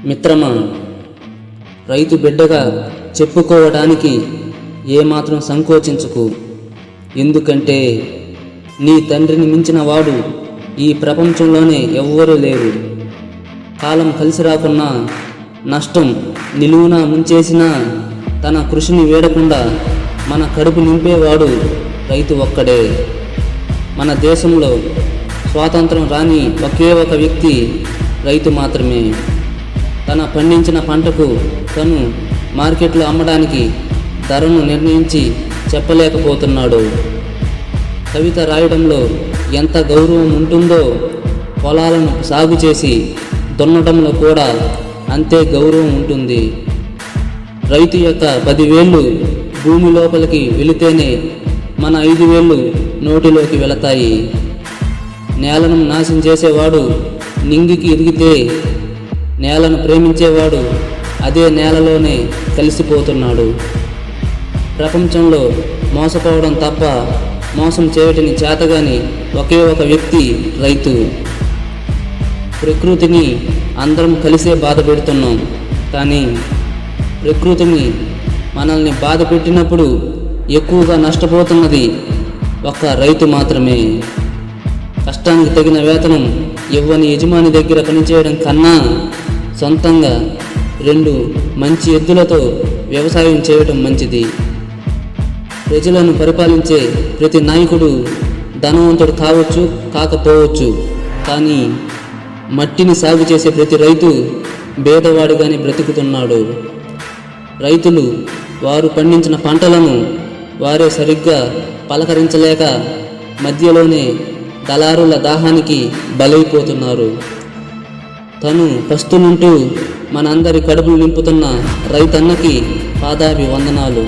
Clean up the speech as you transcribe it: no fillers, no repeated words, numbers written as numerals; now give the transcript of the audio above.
మిత్రమా, రైతు బిడ్డగా చెప్పుకోవడానికి ఏమాత్రం సంకోచించకు. ఎందుకంటే నీ తండ్రిని మించిన వాడు ఈ ప్రపంచంలోనే ఎవ్వరూ లేరు. కాలం కలిసి రాకున్నా, నష్టం నిలువునా ముంచేసినా తన కృషిని వీడకుండా మన కడుపు నింపేవాడు రైతు ఒక్కడే. మన దేశంలో స్వాతంత్రం రాని ఒకే ఒక వ్యక్తి రైతు మాత్రమే. తన పండించిన పంటకు తను మార్కెట్లో అమ్మడానికి ధరను నిర్ణయించి చెప్పలేకపోతున్నాడు. కవిత రాయడంలో ఎంత గౌరవం ఉంటుందో, పొలాలను సాగు చేసి దున్నడంలో కూడా అంతే గౌరవం ఉంటుంది. రైతు యొక్క 10 వేళ్ళు భూమి లోపలికి వెళితేనే మన 5 వేళ్ళు నోటిలోకి వెళతాయి. నేలను నాశనం చేసేవాడు నింగికి ఎదిగితే, నేలను ప్రేమించేవాడు అదే నేలలోనే కలిసిపోతున్నాడు. ప్రపంచంలో మోసపోవడం తప్ప మోసం చేయటని చేతగాని ఒకే ఒక వ్యక్తి రైతు. ప్రకృతిని అందరం కలిసే బాధ పెడుతున్నాం, కానీ ప్రకృతిని మనల్ని బాధ పెట్టినప్పుడు ఎక్కువగా నష్టపోతున్నది ఒక్క రైతు మాత్రమే. కష్టానికి తగిన వేతనం ఇవ్వని యజమాని దగ్గర పనిచేయడం కన్నా సొంతంగా 2 మంచి ఎద్దులతో వ్యవసాయం చేయటం మంచిది. ప్రజలను పరిపాలించే ప్రతి నాయకుడు ధనవంతుడు కావచ్చు, కాకపోవచ్చు, కానీ మట్టిని సాగు చేసే ప్రతి రైతు పేదవాడిగానే బ్రతుకుతున్నాడు. రైతులు వారు పండించిన పంటలను వారే సరిగ్గా పలకరించలేక మధ్యలోనే దళారుల దాహానికి బలైపోతున్నారు. తను పస్తులుంటూ మనందరి కడుపులు నింపుతున్న రైతన్నకి పాదాభి వందనాలు.